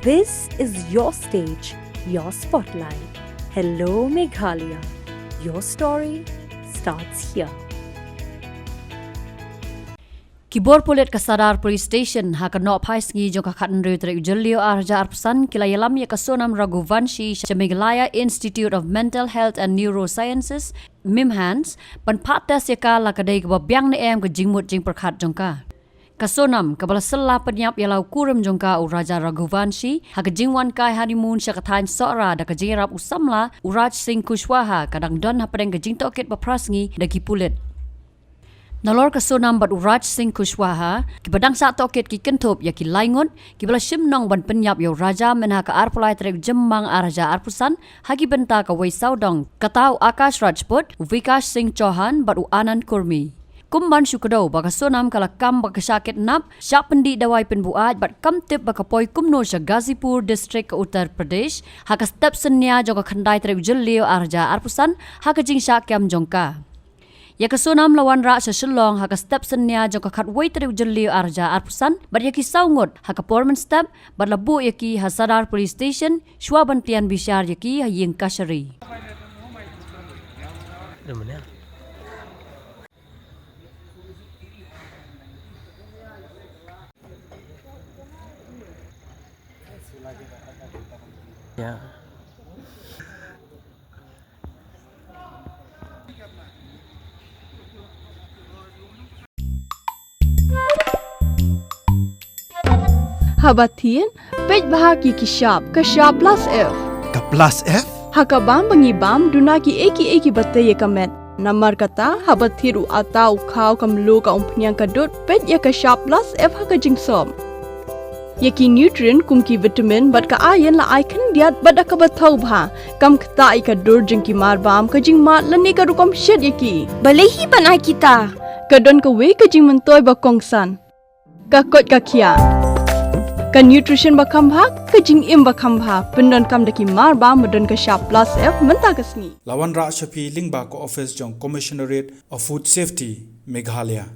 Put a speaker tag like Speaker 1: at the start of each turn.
Speaker 1: This is your stage, your spotlight. Hello Meghalaya. Your story starts here.
Speaker 2: Kibor Pulit kasadar police station hakanop high ski jong kakatan reuteri jalio arja arpsan kila Ïalam ya Sonam Raghuvanshi Meghalaya Institute of Mental Health and Neurosciences MIMHANS panpat tes yaka la kadai kebabiang ne em ke jingmut jing Pyrkhat jongka Sonam kabala sela penyap yalau kurum jongka uraja Raghuvanshi hak jingwan kai honeymoon syakatan sora da kajirap usamla uraj sing kushwaha kadang don hapadeng ke jingtoket baprasngi dagi Pulit Nalor ka Sonam bat uraj sing kushwaha ki badang sa toket ki kentop ya ki laingon ki bala shimnong ban penyap yo raja menha ka arpulai trek jemmang araja arpusan hagi benta ka wei saudong katau Akash Rajput Vikash Singh Chauhan bat u Anand Kurmi kumban syukado baka Sonam kala kam baka sakit nap syak pendi dawai penbuat bat kam tip baka poi kumno sya Gazipur district ka Uttar Pradesh haka step senya jong ka khandai trek jellio araja arpusan haka jing syak kam jongka Ya Sonam lawan ra sa Shillong haka step senya jong ka khatway teriu jellio arja arpusan bar yaki saungot haka porman step bar labu yaki hasadar police station shwa bantian bishar yaki haying kashari
Speaker 3: Ya
Speaker 4: Habatin, pej bahagi ki sharp plus F.
Speaker 5: Ka plus F?
Speaker 4: Hakabam bangibam duna ki eki batte ye kamet. Namar kata habathiru atau khau kamlu ka umpnyang kadut pej ya ka sharp plus F haka jingsom. Yaki nutrient kum ki vitamin bat ka iron la icon diat bat ka bathau bha kam kta I ka dur jing ki mar bam ka jing mat lani ka rukom shed yaki.
Speaker 6: Balehi banai kita.
Speaker 4: Kadon ka we ka jing mentoy ba kongsan. Ka kot ka kia. Ka nutrition bakam bha ka jing im bakam bha pendon kam daki mar ba medon ka sharp plus F menta ka sni
Speaker 5: Lawan ra shapi lingba ko office jong commissionerate of food safety Meghalaya